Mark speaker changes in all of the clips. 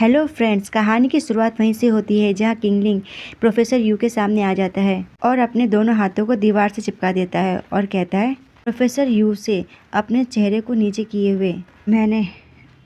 Speaker 1: Hello friends, कहानी की शुरुआत वहीं से होती है जहां किंगलिंग प्रोफेसर यू के सामने आ जाता है और अपने दोनों हाथों को दीवार से चिपका देता है और कहता है प्रोफेसर यू से अपने चेहरे को नीचे किए हुए, मैंने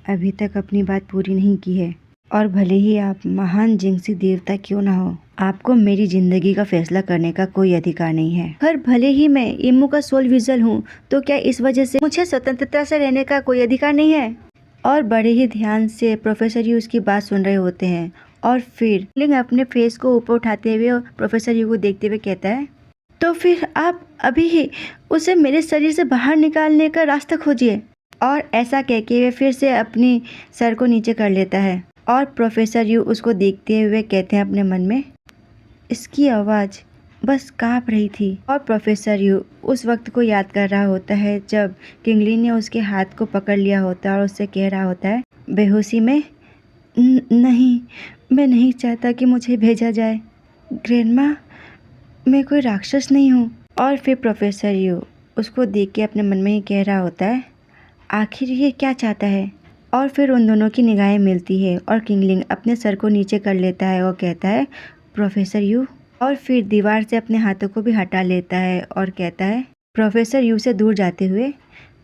Speaker 1: अभी तक अपनी बात पूरी नहीं की है और भले ही आप महान जिंक्सी देवता क्यों ना हो, आपको मेरी जिंदगी का फैसला करने का कोई अधिकार नहीं है। पर भले ही मैं इमू का सोल विजल हूँ, तो क्या इस वजह से मुझे स्वतंत्रता से रहने का कोई अधिकार नहीं है? और बड़े ही ध्यान से प्रोफेसर यू उसकी बात सुन रहे होते हैं और फिर लिंग अपने फेस को ऊपर उठाते हुए और प्रोफेसर यू को देखते हुए कहता है, तो फिर आप अभी ही उसे मेरे शरीर से बाहर निकालने का रास्ता खोजिए। और ऐसा कहके वे फिर से अपनी सर को नीचे कर लेता है और प्रोफेसर यू उसको देखते हुए कहते हैं अपने मन में, इसकी आवाज़ बस काँप रही थी। और प्रोफेसर यू उस वक्त को याद कर रहा होता है जब किंगली ने उसके हाथ को पकड़ लिया होता है और उससे कह रहा होता है बेहोशी में, नहीं, मैं नहीं चाहता कि मुझे भेजा जाए ग्रैंडमा, मैं कोई राक्षस नहीं हूँ। और फिर प्रोफेसर यू उसको देख के अपने मन में ही कह रहा होता है, आखिर ये क्या चाहता है। और फिर उन दोनों की निगाहें मिलती है और किंगलिंग अपने सर को नीचे कर लेता है और कहता है प्रोफेसर यू, और फिर दीवार से अपने हाथों को भी हटा लेता है और कहता है प्रोफेसर यू से दूर जाते हुए,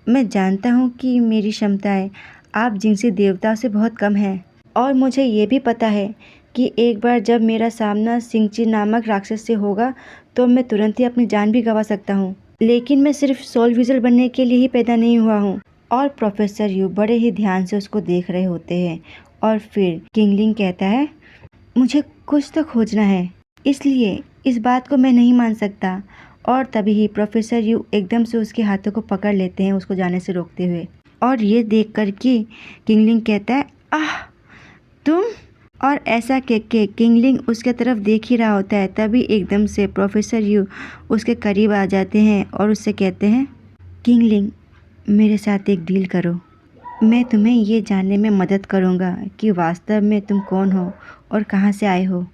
Speaker 1: मैं जानता हूँ कि मेरी क्षमताएं आप जिनसी देवता से बहुत कम हैं और मुझे ये भी पता है कि एक बार जब मेरा सामना सिंगची नामक राक्षस से होगा तो मैं तुरंत ही अपनी जान भी गंवा सकता हूँ, लेकिन मैं सिर्फ सोल विजल बनने के लिए ही पैदा नहीं हुआ हूँ। और प्रोफेसर यू बड़े ही ध्यान से उसको देख रहे होते हैं और फिर किंगलिंग कहता है, मुझे कुछ तो खोजना है, इसलिए इस बात को मैं नहीं मान सकता। और तभी ही प्रोफेसर यू एकदम से उसके हाथों को पकड़ लेते हैं उसको जाने से रोकते हुए। और ये देख कर के किंगलिंग कहता है, आह तुम। और ऐसा कह के किंगलिंग उसके तरफ देख ही रहा होता है, तभी एकदम से प्रोफेसर यू उसके करीब आ जाते हैं और उससे कहते हैं, किंगलिंग मेरे साथ एक डील करो, मैं तुम्हें ये जानने में मदद करूँगा कि वास्तव में तुम कौन हो और कहाँ से आए हो।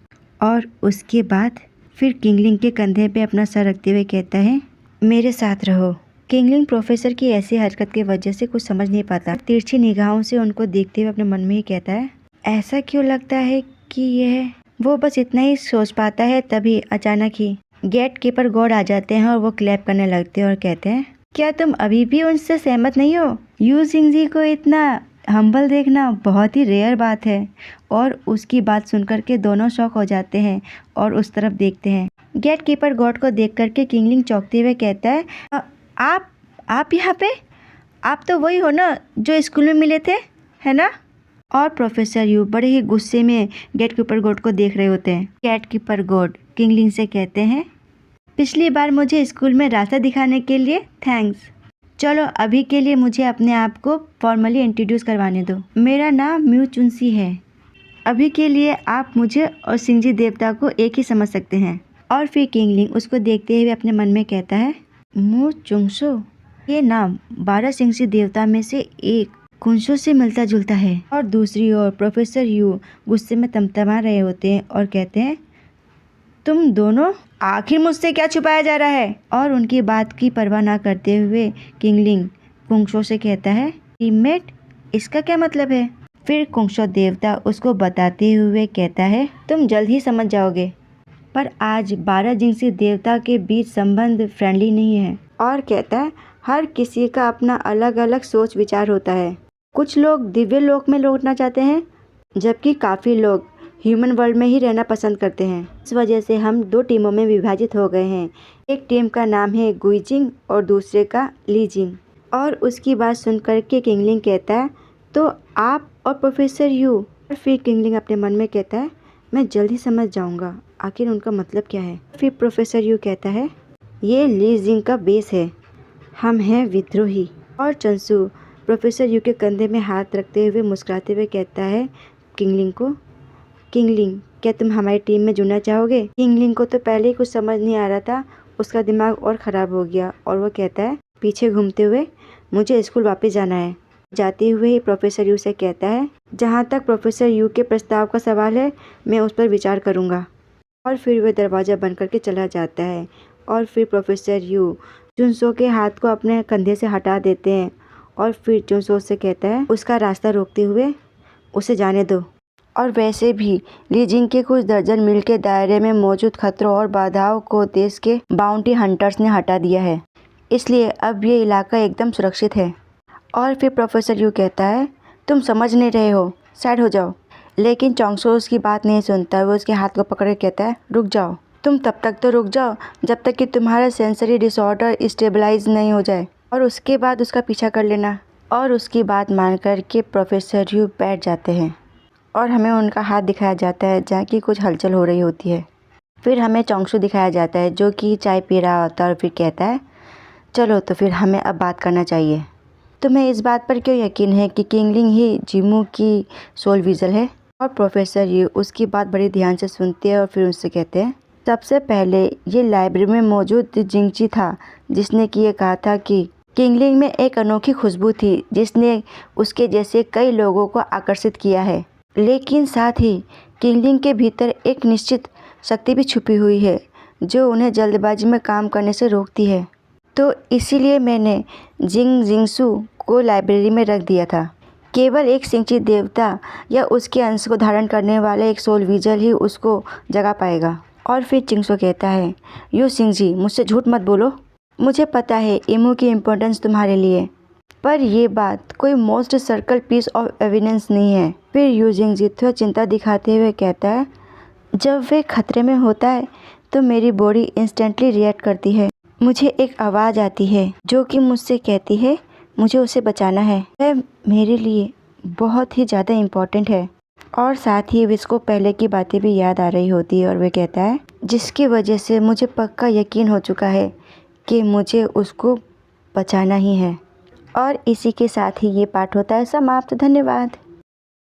Speaker 1: और उसके बाद फिर किंगलिंग के कंधे पे अपना सर रखते हुए कहता है, मेरे साथ रहो। किंगलिंग प्रोफेसर की ऐसी हरकत की वजह से कुछ समझ नहीं पाता, तिरछी निगाहों से उनको देखते हुए अपने मन में ही कहता है, ऐसा क्यों लगता है कि यह, वो बस इतना ही सोच पाता है। तभी अचानक ही गेट कीपर गॉड आ जाते हैं और वो क्लैप करने लगते हैं और कहते हैं, क्या तुम अभी भी उनसे सहमत नहीं हो? यू सिंह जी को इतना हम्बल देखना बहुत ही रेयर बात है। और उसकी बात सुनकर के दोनों शॉक हो जाते हैं और उस तरफ देखते हैं। गेट कीपर गॉड को देख करके किंगलिंग चौंकते हुए कहता है, आप यहाँ पे? आप तो वही हो ना जो स्कूल में मिले थे, है ना? और प्रोफेसर यू बड़े ही गुस्से में गेट कीपर गॉड को देख रहे होते हैं। गेट कीपर गॉड किंगलिंग से कहते हैं, पिछली बार मुझे स्कूल में रास्ता दिखाने के लिए थैंक्स। चलो अभी के लिए मुझे अपने आप को फॉर्मली इंट्रोड्यूस करवाने दो। मेरा नाम म्यू चुनसी है। अभी के लिए आप मुझे और सिंगजी देवता को एक ही समझ सकते हैं। और फिर किंगलिंग उसको देखते हुए अपने मन में कहता है, मू चुंगसो, ये नाम 12 सिंगजी देवता में से एक कुंशो से मिलता जुलता है। और दूसरी ओर प्रोफेसर यू गुस्से में तमतमा रहे होते हैं और कहते हैं, तुम दोनों आखिर मुझसे क्या छुपाया जा रहा है? और उनकी बात की परवाह ना करते हुए किंगलिंग कुंशो से कहता है, टीममेट, इसका क्या मतलब है? फिर कुंशो देवता उसको बताते हुए कहता है, तुम जल्द ही समझ जाओगे, पर आज 12 जिंसी देवता के बीच संबंध फ्रेंडली नहीं है। और कहता है, हर किसी का अपना अलग अलग सोच विचार होता है। कुछ लोग दिव्य लोक में लौटना चाहते हैं, जबकि काफ़ी लोग ह्यूमन वर्ल्ड में ही रहना पसंद करते हैं। इस वजह से हम 2 टीमों में विभाजित हो गए हैं। एक टीम का नाम है गुइजिंग और दूसरे का लीजिंग। और उसकी बात सुनकर के किंगलिंग कहता है, तो आप और प्रोफेसर यू? और फिर किंगलिंग अपने मन में कहता है, मैं जल्द ही समझ जाऊंगा आखिर उनका मतलब क्या है। फिर प्रोफेसर यू कहता है, ये लीजिंग का बेस है, हम हैं विद्रोही। और चंसू प्रोफेसर यू के कंधे में हाथ रखते हुए मुस्कुराते हुए कहता है किंगलिंग को, किंगलिंग क्या तुम हमारी टीम में जुड़ना चाहोगे? किंगलिंग को तो पहले ही कुछ समझ नहीं आ रहा था, उसका दिमाग और ख़राब हो गया और वो कहता है पीछे घूमते हुए, मुझे स्कूल वापस जाना है। जाते हुए ही प्रोफेसर यू से कहता है, जहाँ तक प्रोफेसर यू के प्रस्ताव का सवाल है मैं उस पर विचार करूँगा। और फिर वह दरवाज़ा बंद करके चला जाता है। और फिर प्रोफेसर यू जुनसो के हाथ को अपने कंधे से हटा देते हैं और फिर जुनसो से कहता है, उसका रास्ता रोकते हुए, उसे जाने दो। और वैसे भी ली जिंग के कुछ दर्जन मील के दायरे में मौजूद खतरों और बाधाओं को देश के बाउंटी हंटर्स ने हटा दिया है, इसलिए अब ये इलाका एकदम सुरक्षित है। और फिर प्रोफेसर यू कहता है, तुम समझ नहीं रहे हो, साइड हो जाओ। लेकिन चोंगसो उसकी बात नहीं सुनता। वो उसके हाथ को पकड़ के कहता है, रुक जाओ। तुम तब तक तो रुक जाओ जब तक कि तुम्हारा सेंसरी डिसऑर्डर स्टेबलाइज नहीं हो जाए, और उसके बाद उसका पीछा कर लेना। और उसकी बात मान कर के प्रोफेसर यू बैठ जाते हैं और हमें उनका हाथ दिखाया जाता है जहाँ की कुछ हलचल हो रही होती है। फिर हमें चोंगसो दिखाया जाता है जो कि चाय पी रहा होता है और फिर कहता है, चलो तो फिर हमें अब बात करना चाहिए। तुम्हें इस बात पर क्यों यकीन है कि किंगलिंग ही जिमू की सोल विजल है? और प्रोफेसर यू उसकी बात बड़ी ध्यान से सुनते हैं और फिर उससे कहते हैं, सबसे पहले ये लाइब्रेरी में मौजूद जिंगची था जिसने कि ये कहा था कि किंगलिंग में एक अनोखी खुशबू थी जिसने उसके जैसे कई लोगों को आकर्षित किया है। लेकिन साथ ही किंगलिंग के भीतर एक निश्चित शक्ति भी छुपी हुई है जो उन्हें जल्दबाजी में काम करने से रोकती है। तो इसीलिए मैंने जिंगसू को लाइब्रेरी में रख दिया था। केवल एक सिंची देवता या उसके अंश को धारण करने वाला एक सोल विजल ही उसको जगा पाएगा। और फिर चिंगसो कहता है, यू सिंगजी, मुझसे झूठ मत बोलो। मुझे पता है इमू की इम्पोर्टेंस तुम्हारे लिए, पर ये बात कोई most circle piece of evidence नहीं है। फिर यू जिंगजी थोड़ा चिंता दिखाते हुए कहता है, जब वे खतरे में होता है तो मेरी बॉडी इंस्टेंटली रिएक्ट करती है। मुझे एक आवाज़ आती है जो कि मुझसे कहती है मुझे उसे बचाना है। वह मेरे लिए बहुत ही ज़्यादा इम्पोर्टेंट है। और साथ ही इसको पहले की बातें भी याद आ रही होती है और वह कहता है, जिसकी वजह से मुझे पक्का यकीन हो चुका है कि मुझे उसको बचाना ही है। और इसी के साथ ही ये पाठ होता है समाप्त। धन्यवाद।